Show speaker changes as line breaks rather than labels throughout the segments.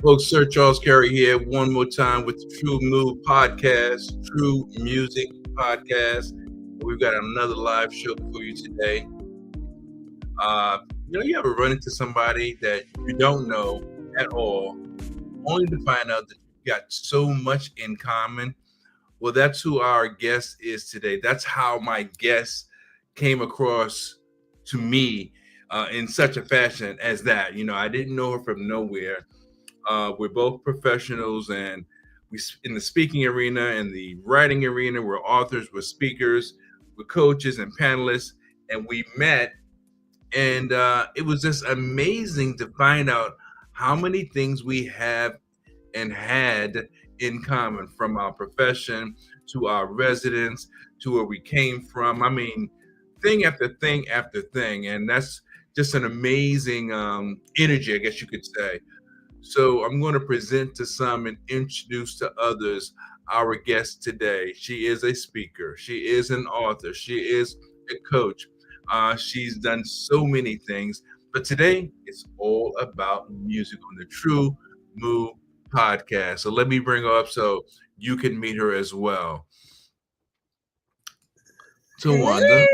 Folks, Sir Charles Carey here one more time with the TRU-MU podcast, True Music Podcast. We've got another live show for you today. You ever run into somebody that you don't know at all, only to find out that you've got so much in common? Well, that's who our guest is today. That's how my guest came across to me in such a fashion as that. I didn't know her from nowhere. We're both professionals, and we in the speaking arena and the writing arena. We're authors, we're speakers, we're coaches and panelists, and we met, and it was just amazing to find out how many things we have and had in common, from our profession to our residence to where we came from. I mean, thing after thing after thing, and that's just an amazing energy, I guess you could say. So I'm going to present to some and introduce to others our guest today. She is a speaker. She is an author. She is a coach. She's done so many things, but today it's all about music on the TRU-MU podcast. So let me bring her up so you can meet her as well. Tawanda.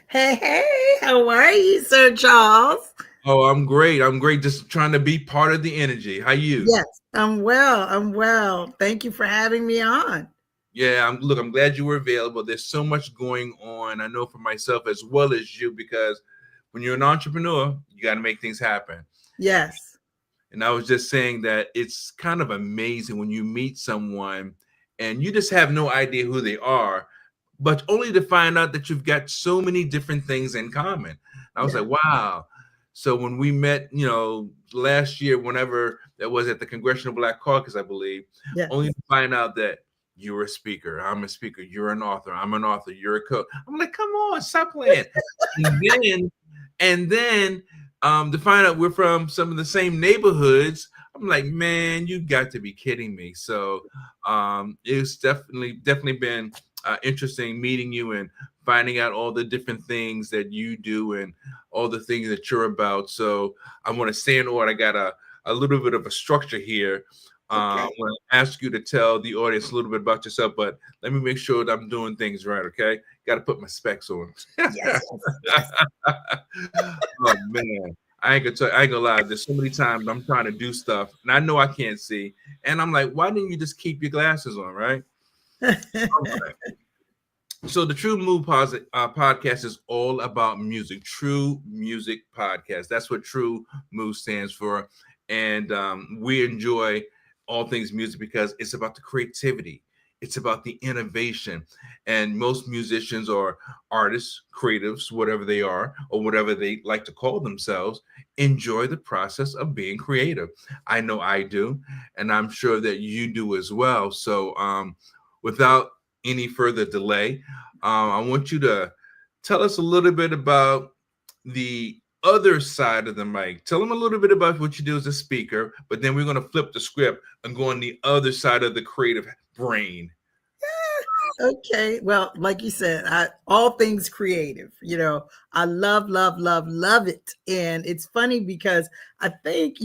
Hey, hey, how are you, Sir Charles?
Oh, I'm great. I'm great. Just trying to be part of the energy. How you?
Yes, I'm well. I'm well. Thank you for having me on.
Yeah, I'm glad you were available. There's so much going on. I know for myself as well as you, because when you're an entrepreneur, you got to make things happen.
Yes.
And I was just saying that it's kind of amazing when you meet someone and you just have no idea who they are, but only to find out that you've got so many different things in common. I was
Yeah.
like, wow. So when we met, last year, whenever that was at the Congressional Black Caucus, I believe,
Yes.
only to find out that you're a speaker, I'm a speaker, you're an author, I'm an author, you're a coach. I'm like, come on, stop playing. And then to find out we're from some of the same neighborhoods, I'm like, man, you got to be kidding me. So it's definitely been interesting meeting you and finding out all the different things that you do and all the things that you're about. So I want to stay in order. I got a little bit of a structure here.
Okay.
I want to ask you to tell the audience a little bit about yourself, but let me make sure that I'm doing things right, okay? Got to put my specs on.
Yes. Yes.
Oh man, I ain't gonna lie. There's so many times I'm trying to do stuff and I know I can't see, and I'm like, why didn't you just keep your glasses on, right? All right. So the podcast is all about music. True Music Podcast. That's what TRU-MU stands for, and we enjoy all things music because it's about the creativity. It's about the innovation, and most musicians or artists, creatives, whatever they are, or whatever they like to call themselves, enjoy the process of being creative. I know I do, and I'm sure that you do as well. So, without any further delay, I want you to tell us a little bit about the other side of the mic. Tell them a little bit about what you do as a speaker, but then we're going to flip the script and go on the other side of the creative brain.
Okay. Well, like you said, all things creative. I love, love, love, love it. And it's funny because I think,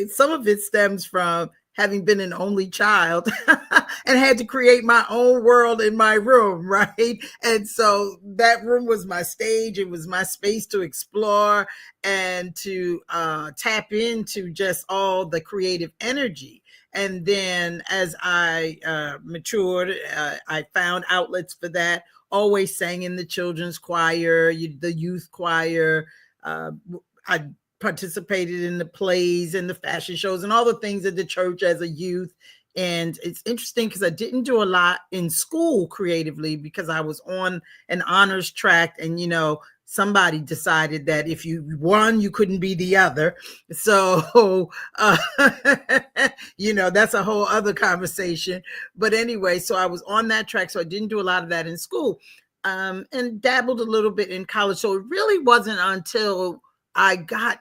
some of it stems from having been an only child and had to create my own world in my room, right? And so that room was my stage. It was my space to explore and to tap into just all the creative energy. And then as I matured, I found outlets for that. Always sang in the children's choir, the youth choir. I participated in the plays and the fashion shows and all the things at the church as a youth. And it's interesting because I didn't do a lot in school creatively because I was on an honors track, and somebody decided that if you one, you couldn't be the other. So that's a whole other conversation. But anyway, so I was on that track, so I didn't do a lot of that in school, and dabbled a little bit in college. So it really wasn't until I got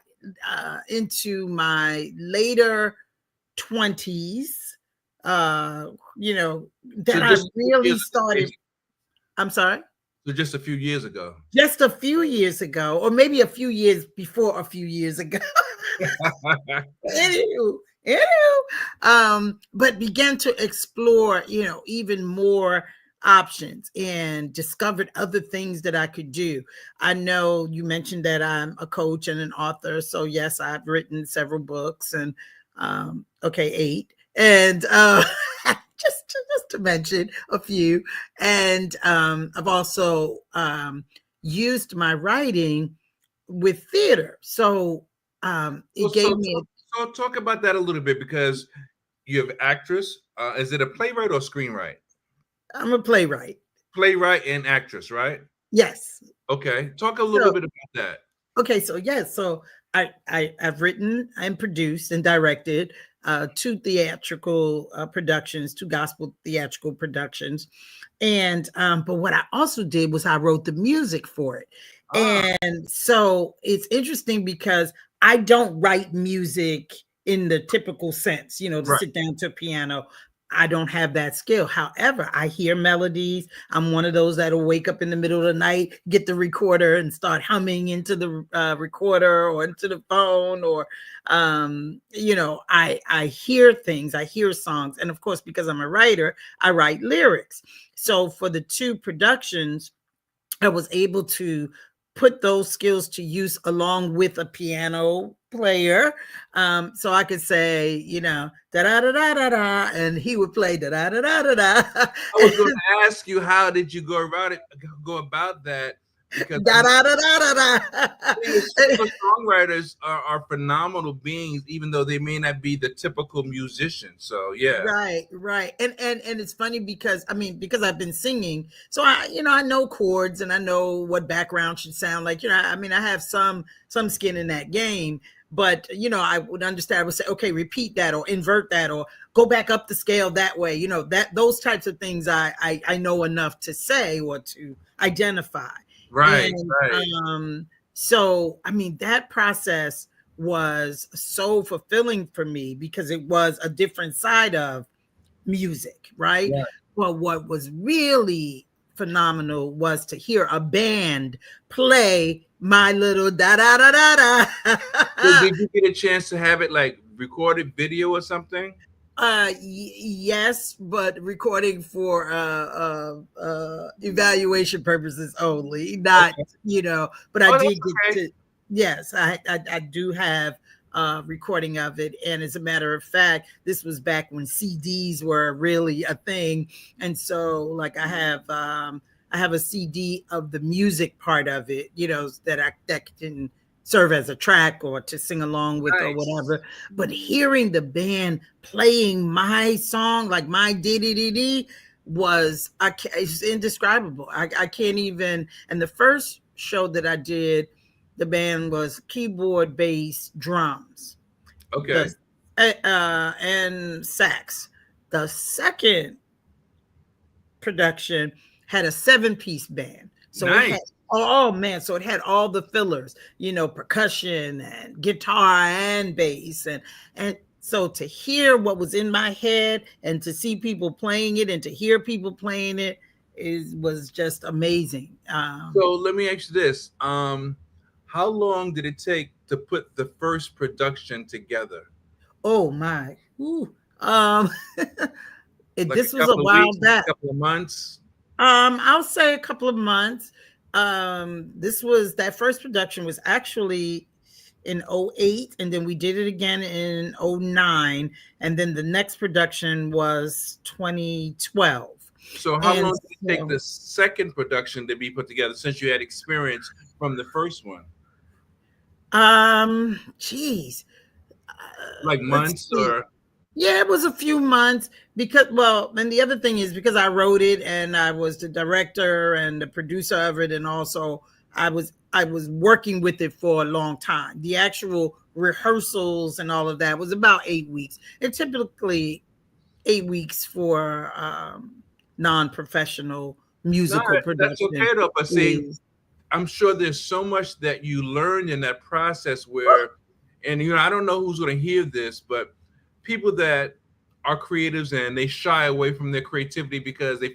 into my later 20s, that
So
I
just
really started. I'm sorry.
so just a few years ago.
Just a few years ago, or maybe a few years before a few years ago. Anywho, but began to explore, even more options and discovered other things that I could do. I know you mentioned that I'm a coach and an author. So yes, I've written several books and okay, 8. And just to mention a few. And I've also used my writing with theater. So
Well,
it gave me
so talk about that a little bit because you have actress. Is it a playwright or screenwrite?
I'm a playwright.
Playwright and actress, right?
Yes.
Okay. Talk a little
So
bit about that.
okay, so yes, so I've written and produced and directed two theatrical productions, two gospel theatrical productions, and but what I also did was I wrote the music for it,
Ah,
and so it's interesting because I don't write music in the typical sense, to
right.
sit down to a piano. I don't have that skill. However, I hear melodies. I'm one of those that'll wake up in the middle of the night, get the recorder, and start humming into the recorder or into the phone, or I hear things, I hear songs, and of course, because I'm a writer, I write lyrics. So for the two productions, I was able to put those skills to use along with a piano player. So I could say, da da da da da da, and he would play da da da da da da.
I was going to ask you, how did you go about that? Because I
Da
know
da da da da da.
singer-songwriters are phenomenal beings, even though they may not be the typical musician. So yeah,
Right, right. And it's funny because because I've been singing, so I know chords and I know what background should sound like. I have some skin in that game, but I would understand. I would say, okay, repeat that or invert that or go back up the scale that way. That those types of things I know enough to say or to identify.
right,
And
right.
so that process was so fulfilling for me because it was a different side of music, right?
Right.
Well, what was really phenomenal was to hear a band play my little da da da da
So
da.
did you get a chance to have it like recorded video or something?
Yes, but recording for evaluation purposes only, not
Okay.
but I
Oh,
did
that's
get
okay.
to. Yes, I do have recording of it, and as a matter of fact, this was back when CDs were really a thing, and so like I have a CD of the music part of it, that can serve as a track or to sing along with or
Nice.
whatever. But hearing the band playing my song, like my dee dee dee dee, it's indescribable. I can't even. And the first show that I did, the band was keyboard, bass, drums, the
Okay.
and sax. The second production had a 7-piece band. So it had,
Nice.
oh man, so it had all the fillers, percussion and guitar and bass, and so to hear what was in my head and to see people playing it and to hear people playing it was just amazing.
So let me ask you this. How long did it take to put the first production together?
Oh my. Ooh. Um
Like a
this was a
couple of
while
weeks,
back.
a couple of months?
I'll say a couple of months. This was that first production was actually in '08, and then we did it again in '09, and then the next production was 2012.
So how
And
long did it take
so
the second production to be put together since you had experience from the first one?
geez.
Like
Let's
months
see.
or
Yeah, it was a few months because, well, and the other thing is because I wrote it and I was the director and the producer of it, and also I was working with it for a long time. The actual rehearsals and all of that was about 8 weeks. It's typically 8 weeks for non-professional
no,
musical
that's
production
okay though. But see,
is.
I'm sure there's so much that you learned in that process where, and I don't know who's going to hear this, but people that are creatives and they shy away from their creativity because they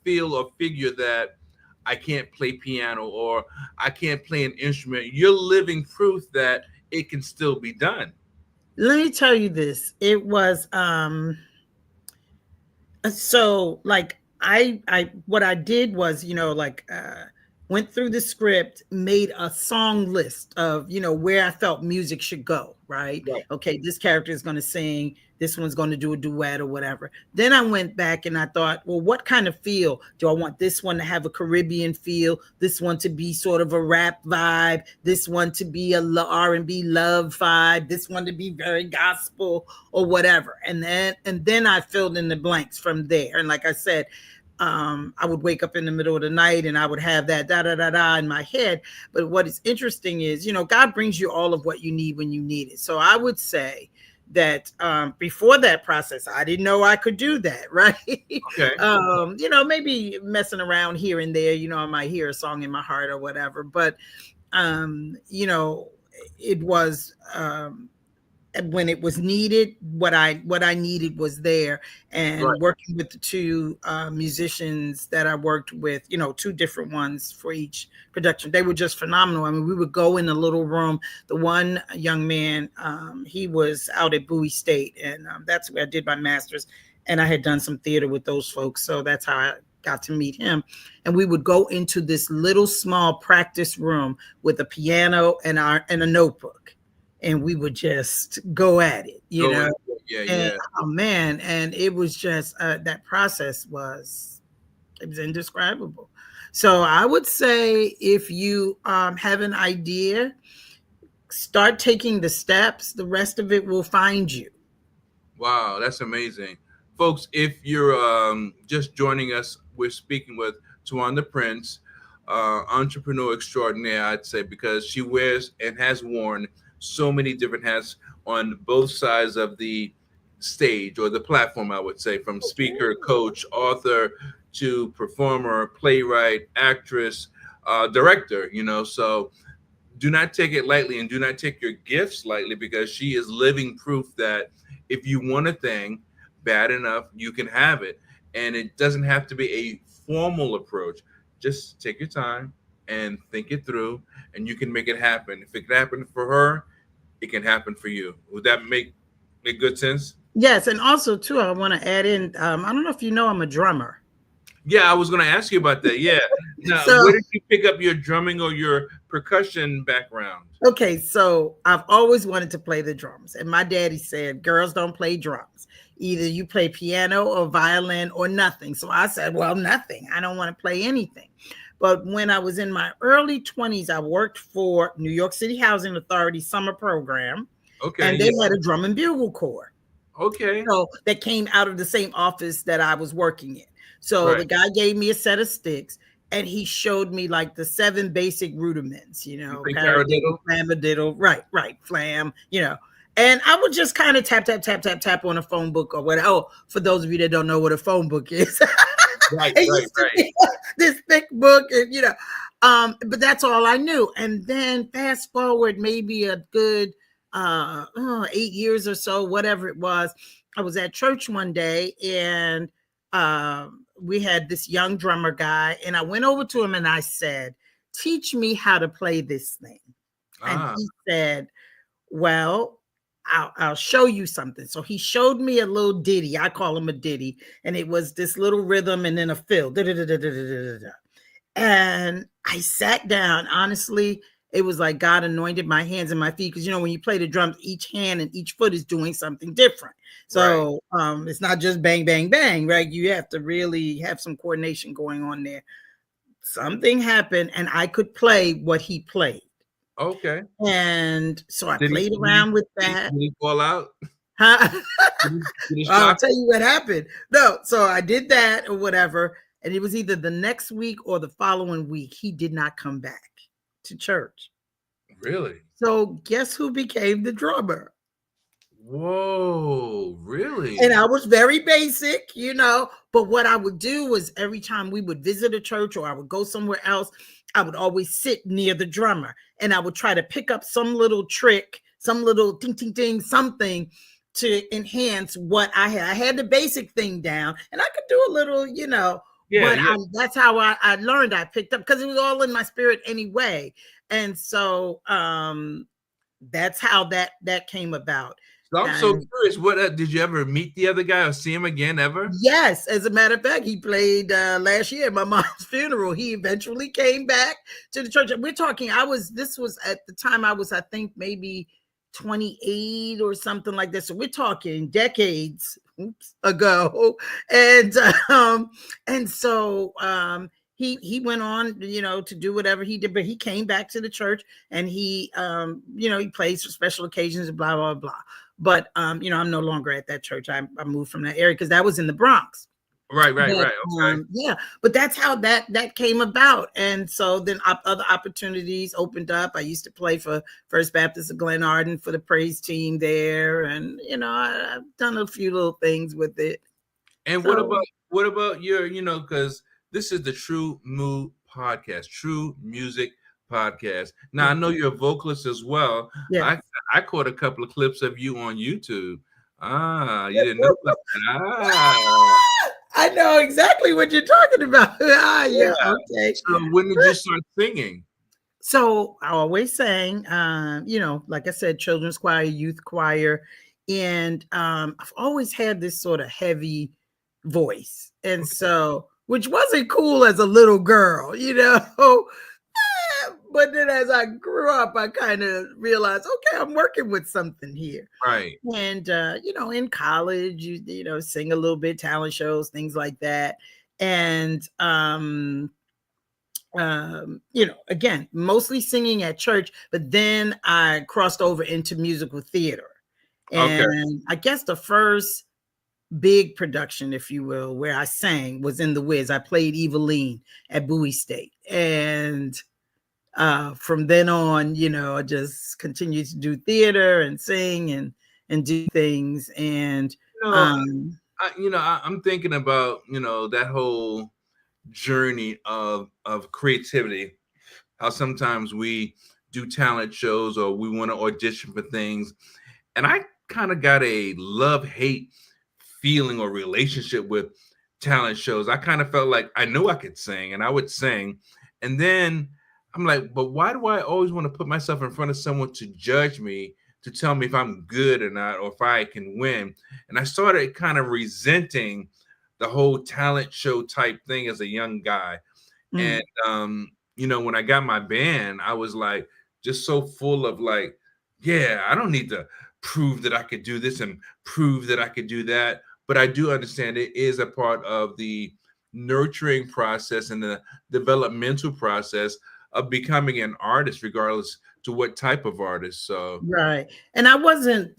feel or figure that I can't play piano or I can't play an instrument. You're living proof that it can still be done.
Let me tell you this. It was so like I what I did was, like went through the script, made a song list of, where I felt music should go, right?
Right.
Okay, this character is going to sing, this one's going to do a duet or whatever. Then I went back and I thought, well, what kind of feel do I want? This one to have a Caribbean feel, this one to be sort of a rap vibe, this one to be a R&B love vibe, this one to be very gospel or whatever. And then I filled in the blanks from there. And like I said, I would wake up in the middle of the night and I would have that da da da da in my head. But what is interesting is, God brings you all of what you need when you need it. So I would say that before that process, I didn't know I could do that, right?
Okay.
Maybe messing around here and there, I might hear a song in my heart or whatever. But it was when it was needed, what I needed was there.
Right.
And working with the two musicians that I worked with, two different ones for each production, they were just phenomenal. I mean, we would go in a little room. The one young man, he was out at Bowie State, and that's where I did my master's, and I had done some theater with those folks, so that's how I got to meet him. And we would go into this little small practice room with a piano and a notebook, and we would just go at it,
Yeah,
and
yeah.
oh man, and it was just that process was indescribable. So I would say, if you have an idea, start taking the steps, the rest of it will find you.
Wow, that's amazing. Folks, if you're just joining us, we're speaking with Tawanda Prince, entrepreneur extraordinaire, I'd say, because she wears and has worn so many different hats on both sides of the stage or the platform, I would say, from speaker, coach, author to performer, playwright, actress, director, So do not take it lightly and do not take your gifts lightly, because she is living proof that if you want a thing bad enough, you can have it. And it doesn't have to be a formal approach. Just take your time and think it through, and you can make it happen. If it can happen for her, it can happen for you. Would that make good sense?
Yes, and also too, I want to add in. I don't know if you know, I'm a drummer.
Yeah, I was going to ask you about that. Yeah. Now,
So
where did you pick up your drumming or your percussion background?
okay, so I've always wanted to play the drums, and my daddy said, "Girls don't play drums. Either you play piano or violin or nothing." So I said, "Well, nothing. I don't want to play anything." But when I was in my early 20s, I worked for New York City Housing Authority summer program,
Okay.
and they
Yeah.
had a drum and bugle corps.
Okay.
So that came out of the same office that I was working in. So the
Right.
guy gave me a set of sticks, and he showed me like the 7 basic rudiments,
You play
paradiddle,
paradiddle?
flamadiddle, right, flam, And I would just kind of tap, tap, tap, tap, tap on a phone book or whatever. Oh, for those of you that don't know what a phone book is,
Right,
it
right,
used to
right.
be this thick book, and but that's all I knew. And then fast forward maybe a good 8 years or so, whatever it was. I was at church one day, and we had this young drummer guy, and I went over to him and I said, "Teach me how to play this thing." And
Ah,
he said, "Well, I'll show you something." So he showed me a little ditty. I call him a ditty, and it was this little rhythm and then a fill. Da-da-da-da-da-da-da-da. And I sat down. Honestly, it was like God anointed my hands and my feet, because when you play the drums, each hand and each foot is doing something different.
right.
So it's not just bang, bang, bang, right? You have to really have some coordination going on there. Something happened, and I could play what he played.
Okay.
And so I
Did he
played
did he
around with
did he,
that.
did he fall out?
Huh?
Did he
I'll
shock?
tell you what happened. No, so I did that or whatever. And it was either the next week or the following week. He did not come back to church.
Really?
So guess who became the drummer?
Whoa,
And
really?
I was very basic, but what I would do was, every time we would visit a church or I would go somewhere else, I would always sit near the drummer, and I would try to pick up some little trick, some little ting, ting, ting, something to enhance what I had. I had the basic thing down, and I could do a little,
Yeah,
but
yeah.
that's how I learned. I picked up, because it was all in my spirit anyway. And so That's how that came about.
So I'm so
And
curious. What did you ever meet the other guy or see him again ever?
yes, as a matter of fact, he played last year at my mom's funeral. He eventually came back to the church. We're talking, this was at the time I was, I think, maybe 28 or something like this. So we're talking decades ago. And and so he went on, to do whatever he did, but he came back to the church, and he he plays for special occasions and blah blah blah. But I'm no longer at that church. I moved from that area because that was in the Bronx.
Right.
But
Okay.
yeah, but that's how that came about. And so then other opportunities opened up. I used to play for First Baptist of Glen Arden for the praise team there, and I've done a few little things with it.
And
So
what about your, because this is the TRU-MU podcast, True Music Podcast. Now I know you're a vocalist as well.
yeah.
I caught a couple of clips of you on YouTube. You didn't know about that.
I know exactly what you're talking about. Yeah,
Yeah.
okay.
So when did you start singing?
So I always sang, like I said, children's choir, youth choir, and I've always had this sort of heavy voice, and so which wasn't cool as a little girl, But then as I grew up, I kind of realized, okay, I'm working with something here.
Right.
And in college, sing a little bit, talent shows, things like that, and again, mostly singing at church, but then I crossed over into musical theater.
Okay.
And I guess the first big production, if you will, where I sang was in The Wiz. I played Eveline at Bowie State. And from then on, I just continued to do theater and sing and do things. And
I'm thinking about, that whole journey of creativity, how sometimes we do talent shows or we want to audition for things, and I kind of got a love-hate feeling or relationship with talent shows. I kind of felt like I knew I could sing and I would sing, and then I'm like, but why do I always want to put myself in front of someone to judge me, to tell me if I'm good or not, or if I can win? And I started kind of resenting the whole talent show type thing as a young guy. And when I got my band, I was like just so full of like, yeah, I don't need to prove that I could do this and prove that I could do that. But I do understand it is a part of the nurturing process and the developmental process of becoming an artist, regardless to what type of artist. So
right. And I wasn't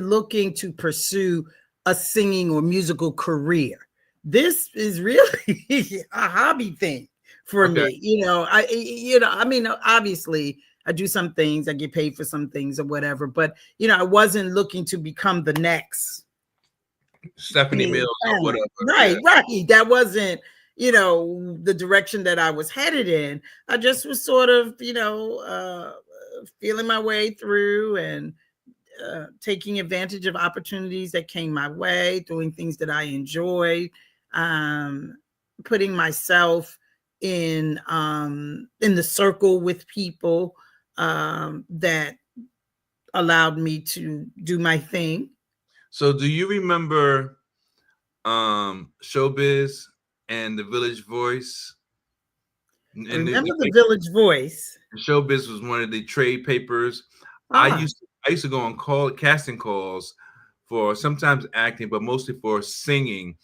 looking to pursue a singing or musical career. This is really a hobby thing for me. I mean, obviously I do some things, I get paid for some things or whatever, but I wasn't looking to become the next
Stephanie Mills or whatever.
Right. That wasn't, the direction that I was headed in. I just was sort of, feeling my way through and taking advantage of opportunities that came my way, doing things that I enjoyed, putting myself in the circle with people that allowed me to do my thing.
So do you remember Showbiz and The Village Voice?
I remember The Village Voice.
Showbiz was one of the trade papers. I used to go on casting calls for sometimes acting, but mostly for singing.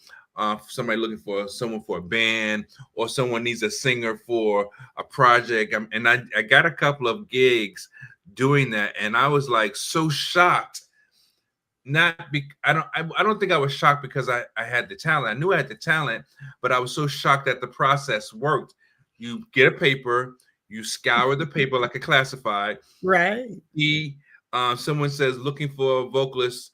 Somebody looking for someone for a band, or someone needs a singer for a project. And I got a couple of gigs doing that, and I was like so shocked. I don't think I was shocked because I had the talent. I knew I had the talent, but I was so shocked that the process worked. You get a paper, you scour the paper like a classified.
Right.
Someone says looking for a vocalist,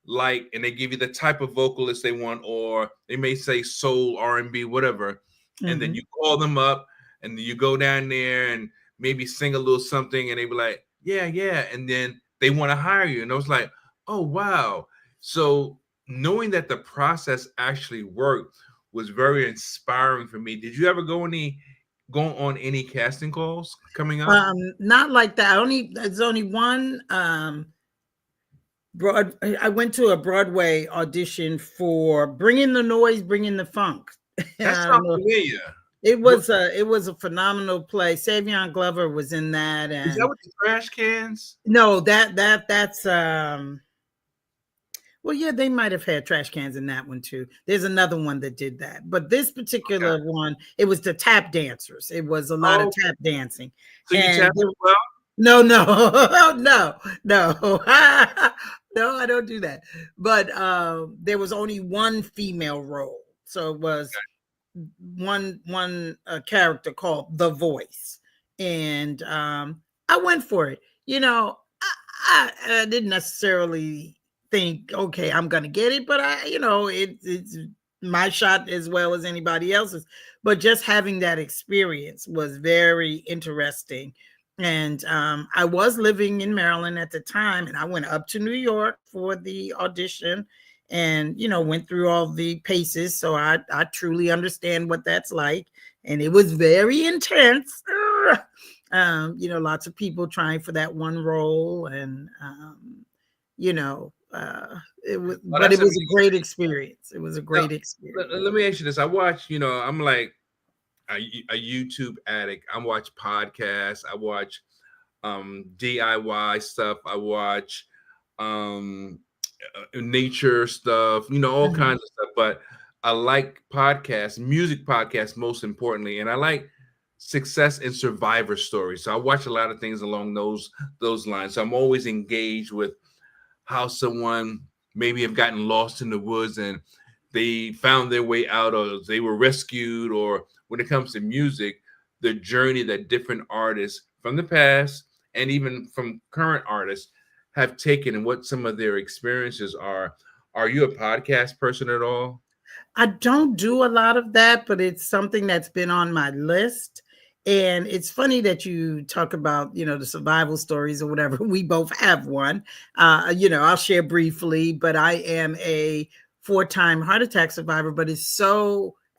and they give you the type of vocalist they want, or they may say soul, R&B, whatever. And then you call them up, and then you go down there and maybe sing a little something, and they be like, yeah. And then they want to hire you. And I was like, oh, wow. So knowing that the process actually worked was very inspiring for me. Did you ever go any go on any casting calls coming up?
Not like that. There's only one I went to a Broadway audition for Bringing the Noise, Bringing the Funk.
That
I don't
sounds
know.
familiar. What
It was a phenomenal play. Savion Glover was in that,
is that
and
with the trash cans?
no, that's well, yeah, they might have had trash cans in that one too. There's another one that did that, but this
Okay.
particular one, it was the tap dancers. It was a lot of
Oh,
tap dancing,
so you
and
tap as well?
no, no, no, no, no, I don't do that. But there was only one female role, so it was one character called the Voice, and I went for it. I didn't necessarily think, okay, I'm gonna get it, but it's my shot as well as anybody else's. But just having that experience was very interesting. And I was living in Maryland at the time, and I went up to New York for the audition, and went through all the paces, so I truly understand what that's like, and it was very intense. Lots of people trying for that one role, and it was,
Oh,
but
that's
it was a great
amazing.
experience. It was a
Now,
great experience.
let me ask you this. I watch, I'm like a YouTube addict. I watch podcasts. I watch DIY stuff. I watch um nature stuff, all
Mhm.
kinds of stuff. But I like podcasts, music podcasts most importantly, and I like success and survivor stories. So I watch a lot of things along those lines. So I'm always engaged with how someone maybe have gotten lost in the woods and they found their way out, or they were rescued, or when it comes to music, the journey that different artists from the past and even from current artists have taken and what some of their experiences are. Are you a podcast person at all?
I don't do a lot of that, but it's something that's been on my list. And it's funny that you talk about, the survival stories or whatever. We both have one. I'll share briefly, but I am a four-time heart attack survivor, but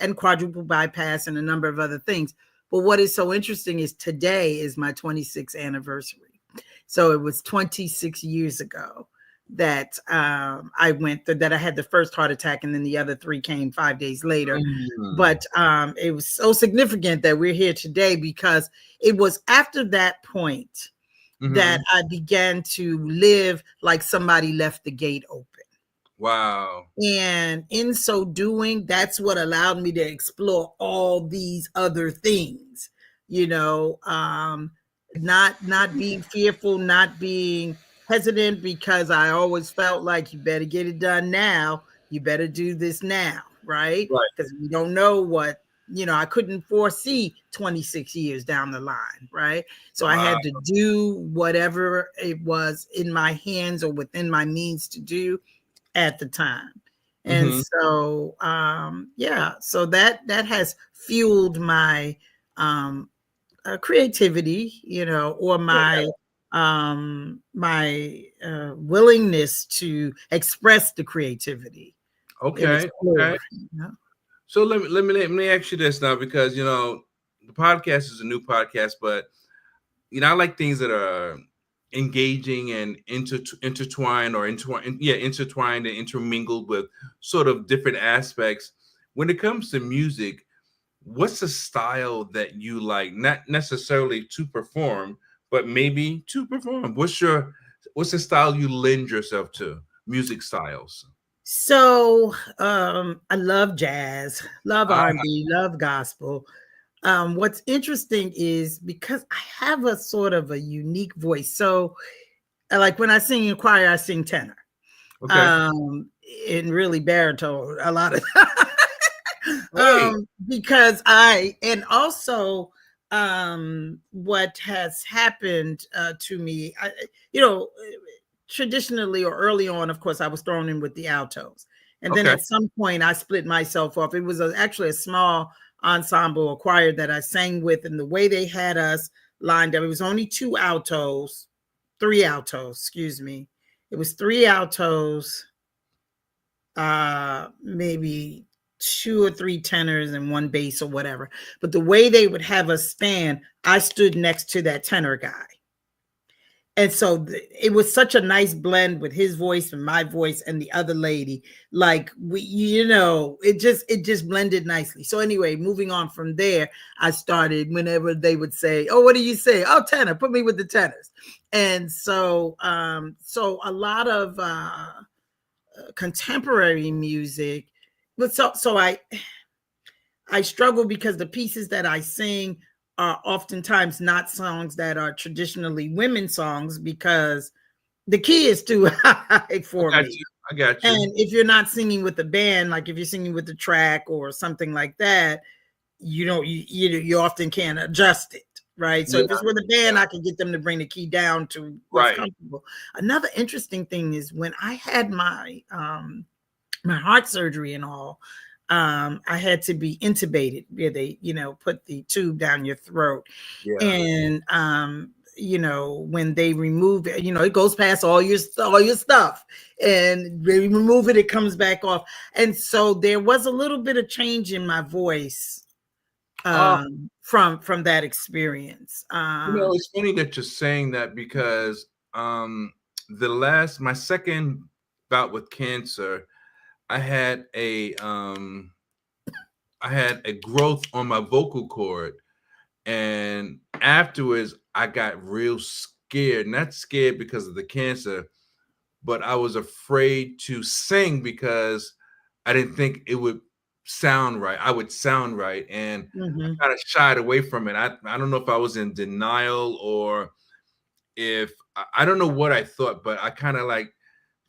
and quadruple bypass and a number of other things. But what is so interesting is today is my 26th anniversary. So it was 26 years ago that I went through, that I had the first heart attack, and then the other three came 5 days later.
Mm.
But it was so significant that we're here today, because it was after that point that
Hmm.
I began to live like somebody left the gate open.
Wow.
And in so doing, that's what allowed me to explore all these other things, you know, um, not being fearful, not being hesitant, because I always felt like you better get it done now. You better do this now, right?
Right.
Because we don't know what, I couldn't foresee 26 years down the line, right? So I
Wow.
had to do whatever it was in my hands or within my means to do at the time. And
Hmm.
so yeah, so that has fueled my um creativity, or
Yeah.
my willingness to express the creativity and
Okay.
explore
Okay.
it, you know?
So let me ask you this now, because the podcast is a new podcast, but I like things that are engaging and intertwined, or intertwined and intermingled with sort of different aspects. When it comes to music, what's the style that you like? Not necessarily to perform, but maybe to perform. What's the style you lend yourself to? Music styles.
So I love jazz, love
Ah,
R&B, love gospel. What's interesting is because I have a sort of a unique voice. So like when I sing in choir, I sing tenor.
okay.
Um, and really baritone a lot of
Great.
because and also what has happened to me, you know, traditionally or early on, of course, I was thrown in with the altos. And then
Okay.
at some point I split myself off. It was actually a small ensemble, a choir that I sang with, and the way they had us lined up, it was only three altos, excuse me. It was three altos, maybe two or three tenors and one bass or whatever. But the way they would have us stand, I stood next to that tenor guy. And so it was such a nice blend with his voice and my voice and the other lady. Like we, it just blended nicely. So anyway, moving on from there, I started whenever they would say, "Oh, what do you say?" "Oh, tenor, put me with the tenors." And so, so a lot of contemporary music, but so I struggle because the pieces that I sing are oftentimes not songs that are traditionally women songs because the key is too high
I
for
got
me.
you. I got you.
And if you're not singing with the band, like if you're singing with the track or something like that, you often can't adjust it, right? So
Yeah,
if it's with a
yeah.
band, I can get them to bring the key down to what's
Right.
comfortable. Another interesting thing is when I had my heart surgery and all, I had to be intubated where they, put the tube down your throat.
Yeah.
And when they remove it, it goes past all your stuff. And they remove it, it comes back off. And so there was a little bit of change in my voice
Oh,
from that experience.
it's funny that you're saying that because my second bout with cancer, I had a growth on my vocal cord, and afterwards I got real scared. Not scared because of the cancer, but I was afraid to sing because I didn't think it would sound right. I would sound right, and I
Mhm.
kind of shied away from it. I don't know if I was in denial or if I don't know what I thought, but I kind of like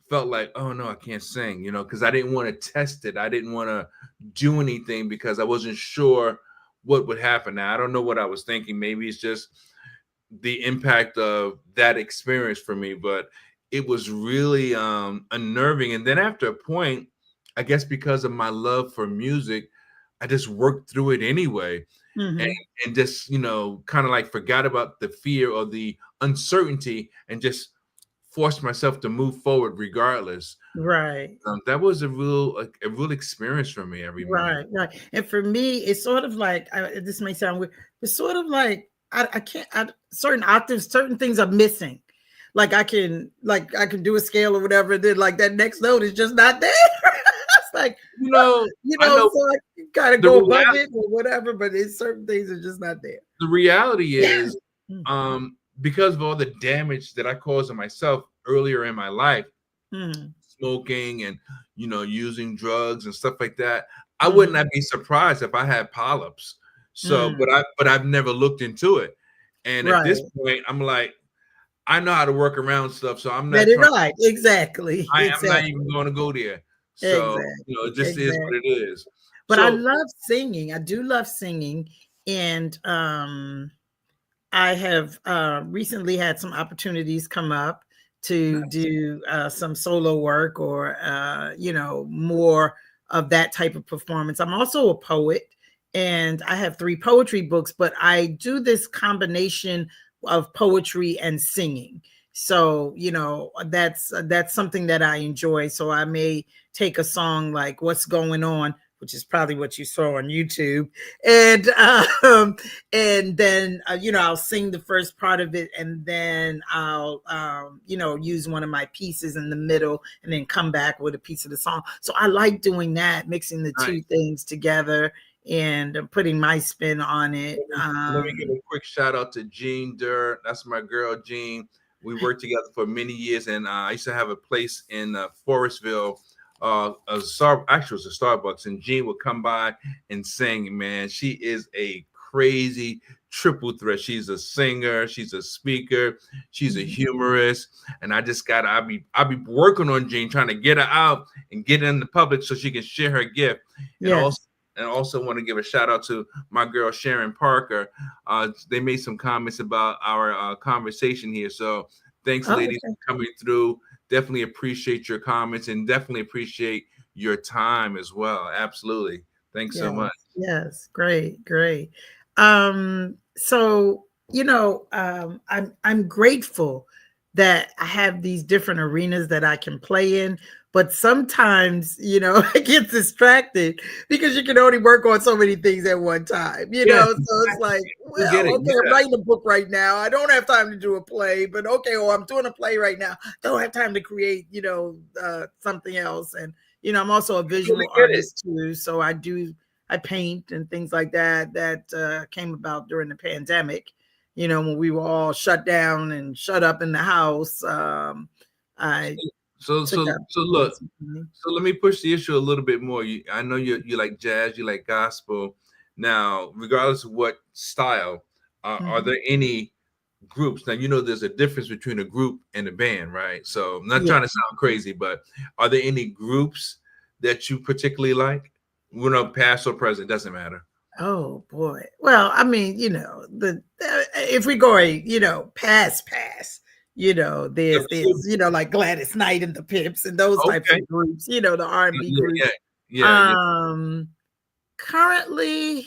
felt like, oh no, I can't sing, because I didn't want to test it. I didn't want to do anything because I wasn't sure what would happen. Now I don't know what I was thinking. Maybe it's just the impact of that experience for me, but it was really unnerving. And then after a point, I guess because of my love for music, I just worked through it anyway, and,
Mhm.
and just kind of like forgot about the fear or the uncertainty and just forced myself to move forward regardless.
Right.
That was a real experience for me. I remember.
Right, right. And for me, it's sort of like this may sound weird. It's sort of like I can't. Certain octaves, certain things are missing. Like I can do a scale or whatever. And then like that next note is just not there. It's like
I know
so I can kind of
the
go above
reality.
it or whatever, but it's certain things are just not there.
The reality is,
Mm,
because of all the damage that I caused to myself earlier in my life,
mm,
smoking and using drugs and stuff like that, I would
mhm,
not be surprised if I had polyps. So,
mm.
but I've never looked into it. And at this
Right.
point, I'm like, I know how to work around stuff, so I'm
That
not
is
trying.
right. Exactly.
I'm not even
Exactly.
going to go there. So,
Exactly.
it just is what it
Exactly.
is.
But I
So,
love singing. I do love singing. And I have recently had some opportunities come up to do some solo work or, more of that type of performance. I'm also a poet and I have 3 poetry books, but I do this combination of poetry and singing. So, that's something that I enjoy. So I may take a song like What's Going On, which is probably what you saw on YouTube, and and then I'll sing the first part of it, and then I'll use one of my pieces in the middle, and then come back with a piece of the song. So I like doing that, mixing the two
nice.
things together and putting my spin on it.
Let me give a quick shout out to Jean Durr. That's my girl, Jean. We worked together for many years, and I used to have a place in Forestville. Actually, it was a Starbucks, and Jean would come by and sing. Man, she is a crazy triple threat. She's a singer, she's a speaker, she's a
Mhm.
humorist, and I'll be working on Jean, trying to get her out and get in the public so she can share her gift, and
Yes.
also want to give a shout out to my girl Sharon Parker. They made some comments about our conversation here. So thanks,
Oh,
ladies,
okay.
for coming through. Definitely appreciate your comments and definitely appreciate your time as well. Absolutely. Thanks so
Yes.
much.
Yes. Great. Great. So I'm grateful that I have these different arenas that I can play in. But sometimes, I get distracted because you can only work on so many things at one time,
Yes,
So it's like,
you get
well,
it.
okay, I'm writing a book right now. I don't have time to do a play, but okay, well, I'm doing a play right now. Don't have time to create, something else. And, I'm also a
Totally
visual
get it.
artist too. So I paint and things like that came about during the pandemic, when we were all shut down and shut up in the house. I
So
took
so
up
so
doing
look.
something.
So let me push the issue a little bit more. I know you like jazz, you like gospel. Now, regardless of what style, are
Mhm.
there any groups? Now, there's a difference between a group and a band, right? So I'm not
Yeah.
trying to sound crazy, but are there any groups that you particularly like? Past or present, doesn't matter.
Oh boy. Well, I mean, the if we go, past,
Yeah,
there's like Gladys Knight and the Pips and those types
okay.
of groups, the R&B
Yeah,
groups.
yeah, yeah, yeah.
Um, Currently,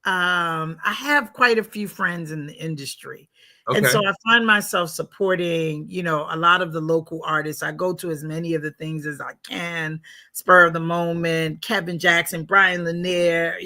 I have quite a few friends in the industry. And
Okay.
so I find myself supporting, a lot of the local artists. I go to as many of the things as I can, spur of the moment, Kevin Jackson, Brian Lanier,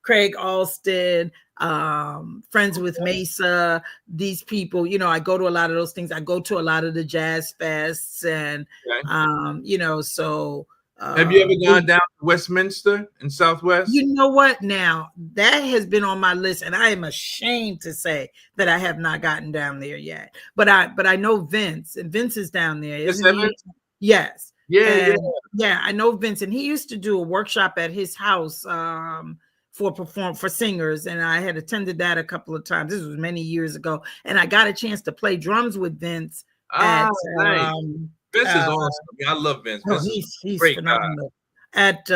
Craig Alston, friends with Mesa, these people, I go to a lot of those things. I go to a lot of the jazz fests and,
Okay.
so,
Have you ever
they
gone down to Westminster in Southwest?
you know what? Now that has been on my list, and I am ashamed to say that I have not gotten down there yet. But I know Vince, and Vince is down there,
Chris
isn't he?
Evans?
Yes,
Yeah, yeah.
and yeah, I know Vince, and he used to do a workshop at his house for singers, and I had attended that a couple of times. This was many years ago, and I got a chance to play drums with Vince
Ah,
at
nice. Vince is
uh,
awesome. I mean, I love Vince.
oh,
Vince is a
he's
great guy.
phenomenal. At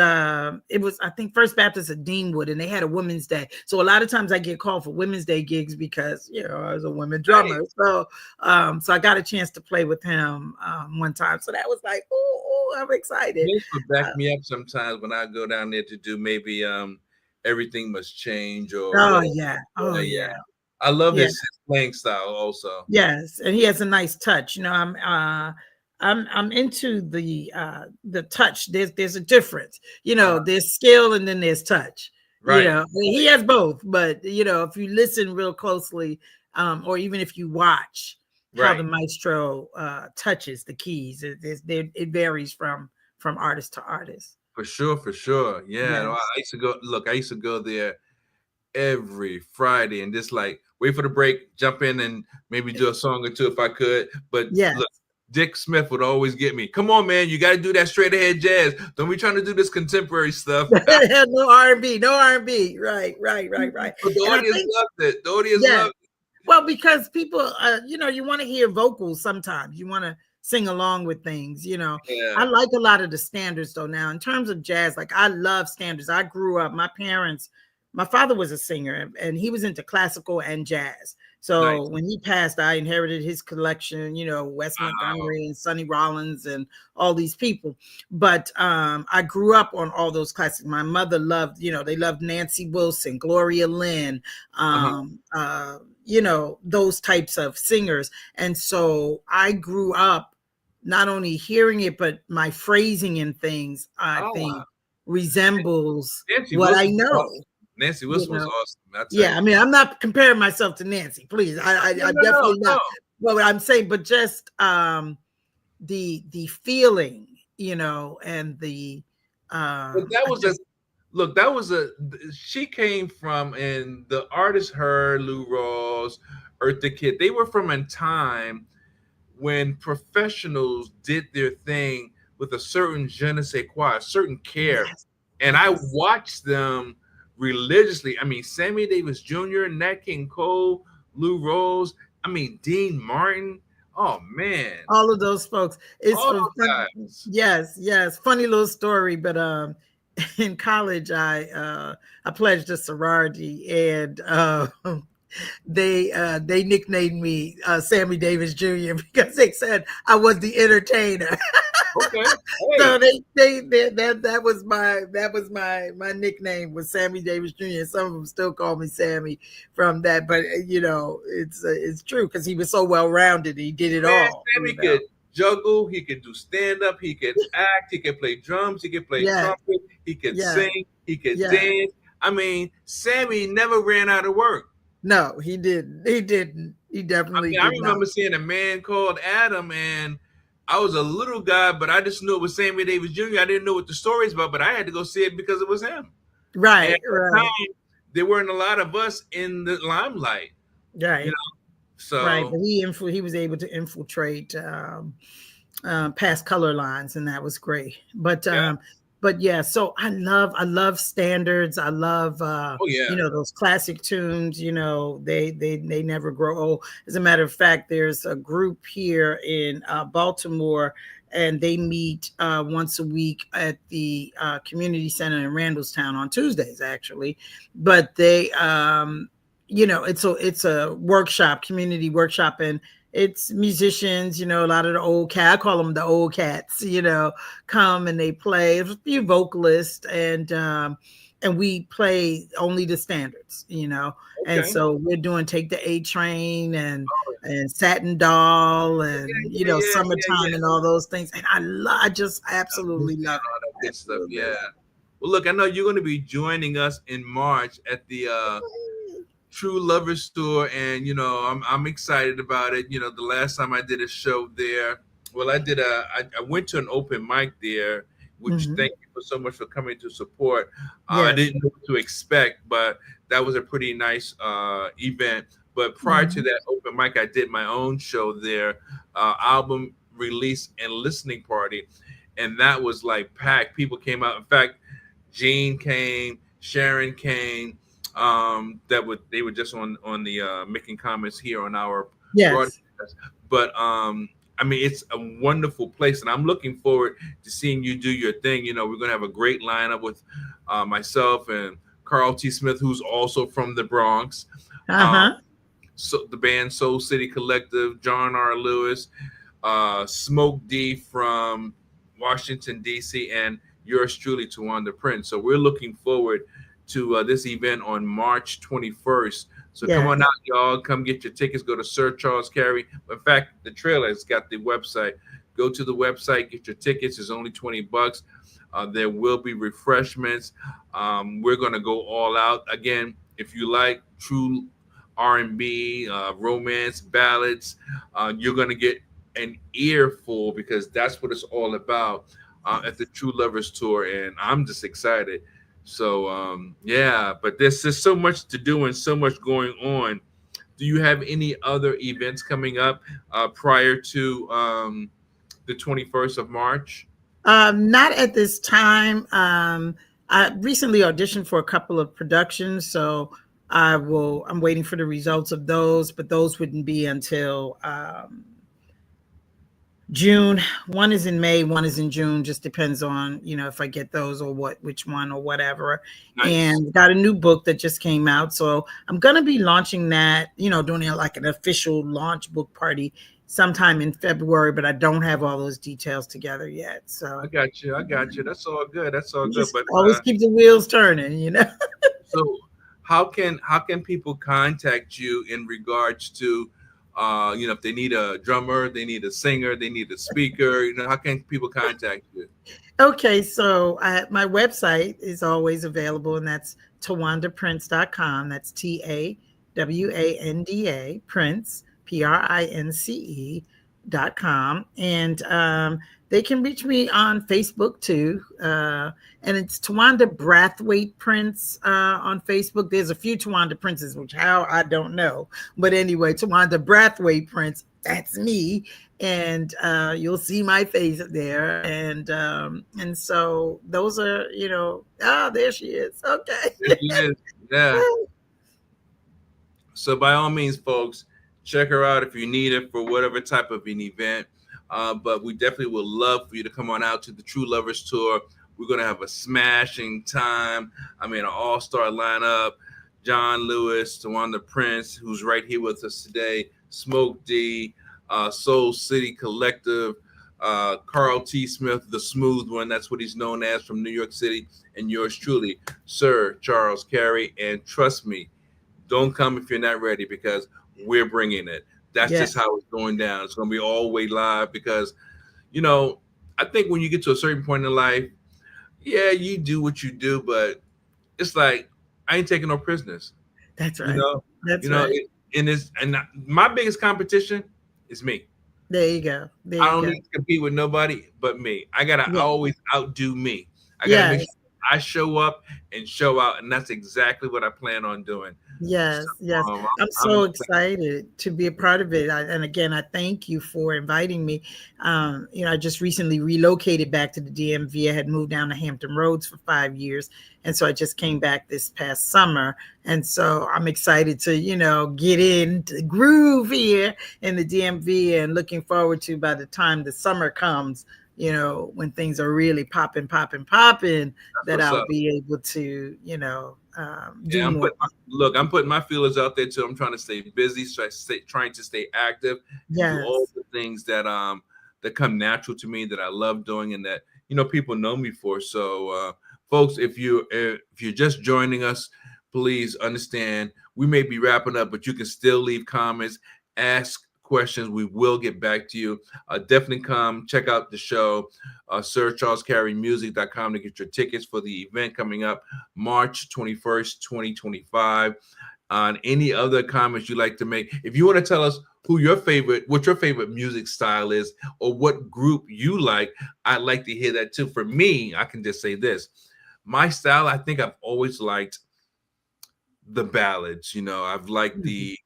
it was, I think, First Baptist of Deanwood, and they had a Women's Day. So a lot of times I get called for Women's Day gigs because I was a women drummer.
Nice.
So I got a chance to play with him one time. So that was like, oh, I'm excited.
Vince would back
Uh,
me up sometimes when I go down there to do maybe Everything Must Change or
oh
whatever.
yeah,
Yeah,
oh
yeah.
yeah,
I love
yeah.
his playing style also.
Yes, and he has a nice touch. I'm into the touch. There's a difference. There's skill and then there's touch.
Right.
He has both, but if you listen real closely, or even if you watch how
Right.
the maestro touches the keys, it varies from artist to artist.
For sure, for sure. Yeah. No, I
Yes,
used to go I used to go there every Friday and just like wait for the break, jump in and maybe do a song or two if I could. But
yes.
look, Dick Smith would always get me. Come on, man, you got to do that straight ahead jazz. Don't be trying to do this contemporary stuff.
No R&B, no R&B. Right, right, right, right.
But the
And I
audience
think
loved it. The audience
yes.
loved
Well, because people, you want to hear vocals sometimes. You want to sing along with things,
it.
I
Yeah.
like a lot of the standards though. Now, in terms of jazz, like I love standards. I grew up, my father was a singer and he was into classical and jazz. So
Nice.
when he passed, I inherited his collection, Wes
Wow.
Montgomery and Sonny Rollins and all these people. But I grew up on all those classics. My mother loved, they loved Nancy Wilson, Gloria Lynn,
Uh-huh.
those types of singers. And so I grew up not only hearing it, but my phrasing and things, I
Oh
think
wow.
resembles
Nancy
what I
Wilson was
know,
awesome. Nancy
you
Wilson was
know.
awesome. I tell
Yeah,
you.
I mean, I'm not comparing myself to Nancy, please.
No,
I
no, no,
definitely
no.
not. Well, I'm saying, but just the feeling, and the
But that
I
was a
just
look. That was a she came from and the artist her Lou Rawls, Eartha Kitt. They were from a time when professionals did their thing with a certain je ne sais quoi, a certain care.
yes,
And I
yes.
watched them religiously. I mean, Sammy Davis Jr., Nat King Cole, Lou Rawls, I mean, Dean Martin. Oh, man.
All of those folks. It's
All
for
those
fun.
guys.
Yes, yes. Funny little story, but in college I pledged a sorority and they nicknamed me Sammy Davis Jr. because they said I was the entertainer.
Okay.
So
Hey.
that was my nickname was Sammy Davis Jr. Some of them still call me Sammy from that, but it's true because he was so well rounded. He did it
Man,
all,
Sammy could juggle, he could do stand up, he could act, he could play drums, he could play
Yes,
trumpet, he could
yes,
sing, he could
yes.
dance. I mean, Sammy never ran out of work.
No, he didn't. He didn't. He
I
definitely
mean, I
did not.
remember seeing a man called Adam, and I was a little guy, but I just knew it was Sammy Davis Jr. I didn't know what the story's about, but I had to go see it because it was him. And at
Right,
that
right,
time, there weren't a lot of us in the limelight, you
right,
know.
right.
So,
But he was able to infiltrate past color lines, and that was great.
yeah.
But yeah, so I love standards. I love
Oh, yeah.
those classic tunes. They never grow old. As a matter of fact, there's a group here in Baltimore, and they meet once a week at the community center in Randallstown on Tuesdays, actually. But they it's a workshop, community workshop, and it's musicians, a lot of the old cat. I call them the old cats, come and they play. There's a few vocalists, and we play only the standards, And
Okay.
so we're doing Take the A Train and Satin Doll
Yeah,
and
yeah, yeah, yeah,
Summertime
yeah.
and all those things. And I just absolutely love
All that
it.
good stuff.
Absolutely
Yeah.
love
Well, look, I know you're going to be joining us in March at the
it.
True Lovers Tour, and I'm excited about it. The last time I did a show there, well, I went to an open mic there, which
Mhm.
thank you for so much for coming to support. I
Yes.
didn't know what to expect, but that was a pretty nice event. But prior to
Mhm.
that open mic, I did my own show there, album release and listening party, and that was like packed. People came out. In fact, Gene came, Sharon came. They were just on the making comments here on our
Yes.
broadcast. But I mean, it's a wonderful place, and I'm looking forward to seeing you do your thing. We're gonna have a great lineup with myself and Carl T. Smith, who's also from the Bronx. Um,
Uh-huh.
so the band Soul City Collective, John R. Lewis, Smoke D from Washington D.C., and yours truly, Tawanda Prince. So we're looking forward to this event on March 21st. So come on
Yes.
out, y'all. Come get your tickets. Go to Sir Charles Carey. In fact, the trailer has got the website. Go to the website, get your tickets. It's only $20. There will be refreshments. We're gonna go all out again. If you like true R&B, romance, ballads, you're gonna get an earful because that's what it's all about at the True Lovers Tour, and I'm just excited. So yeah, but there's just so much to do and so much going on. Do you have any other events coming up prior to the 21st of March?
Not at this time. I recently auditioned for a couple of productions, so I'm waiting for the results of those, but those wouldn't be until June. One is in May, one is in June. Just depends on, if I get those or which one or whatever.
Nice.
And got a new book that just came out. So I'm going to be launching that, doing it like an official launch book party sometime in February, but I don't have all those details together yet.
I
So
got you. I got you. That's all good. That's all good.
just
But
always keep the wheels turning.
so how can people contact you in regards to if they need a drummer, they need a singer, they need a speaker, how can people contact you?
Okay, so my website is always available, and that's tawandaprince.com. That's TAWANDA Prince, PRINCE.com. And they can reach me on Facebook too. And it's Tawanda Brathwaite Prince on Facebook. There's a few Tawanda Princes, which how I don't know. But anyway, Tawanda Brathwaite Prince, that's me, and you'll see my face there, and so those are, there she is. Okay.
There she is. Yeah. So by all means, folks, check her out if you need it for whatever type of an event. But we definitely would love for you to come on out to the True Lovers Tour. We're gonna have a smashing time. I mean, an all-star lineup. John Lewis, Tawanda Prince, who's right here with us today. Smoke D, Soul City Collective, Carl T. Smith, the smooth one. That's what he's known as from New York City. And yours truly, Sir Charles Carey. And trust me, don't come if you're not ready because we're bringing it. That's
Yeah,
just how it's going down. It's going to be all the way live because, you know, I think when you get to a certain point in life, yeah, you do what you do, but it's like I ain't taking no prisoners.
that's
You
right.
know,
That's right.
my biggest competition is me.
There you go. There
I
you
don't
go.
need to compete with nobody but me. I gotta
Yeah.
always outdo me. I gotta make sure
Yes.
I show up and show out, and that's exactly what I plan on doing. So,
Yes, yes. I'm
I'm
so excited to be a part of it. And again, I thank you for inviting me. I just recently relocated back to the DMV. I had moved down to Hampton Roads for 5 years. And so I just came back this past summer. And so I'm excited to, get into the groove here in the DMV and looking forward to by the time the summer comes, when things are really popping, popping, popping,
that's
that
what's
I'll
up.
be able to,
Yeah,
do more.
I'm putting my feelers out there too. I'm trying to stay busy, trying to stay active and do all
Yes.
the things that come natural to me that I love doing and that people know me for. So, folks, if you're just joining us, please understand we may be wrapping up, but you can still leave comments, ask questions. We will get back to you. Definitely come check out the show. SirCharlesCareyMusic.com to get your tickets for the event coming up March 21st, 2025. On any other comments you'd like to make, if you want to tell us what your favorite music style is, or what group you like, I'd like to hear that too. For me, I can just say this: my style, I think I've always liked the ballads. I've liked
Mhm.
the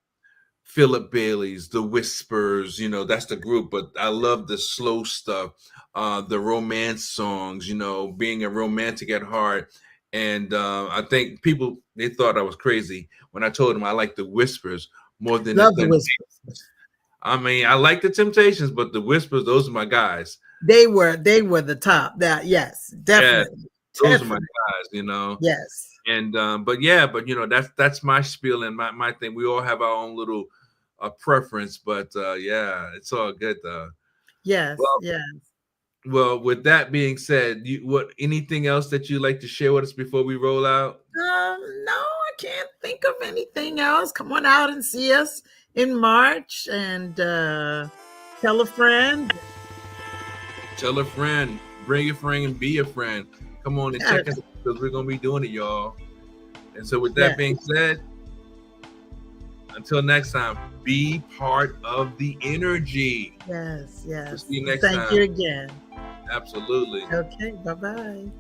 Philip Bailey's, the Whispers, that's the group, but I love the slow stuff, the romance songs, being a romantic at heart. And I think people, they thought I was crazy when I told them I like the Whispers more than the
Love the
Temptations.
Whispers.
I mean, I like the Temptations, but the Whispers, those are my guys.
They were the top. That yes,
Yeah,
definitely.
those are my
Definitely.
guys.
Yes.
And but that's my spiel and my thing. We all have our own little preference, but yeah, it's all good though.
Yes.
Well,
Yeah.
with that being said, what anything else that you'd like to share with us before we roll out?
No, I can't think of anything else. Come on out and see us in March and tell a friend.
Tell a friend, bring a friend, and be a friend. Come on and check us
Yes.
out because we're gonna be doing it, y'all. And so, with that
Yes.
being said, until next time, be part of the energy.
Yes.
We'll
Yes.
see you next
Thank
time.
you again.
Absolutely.
Okay. Bye bye.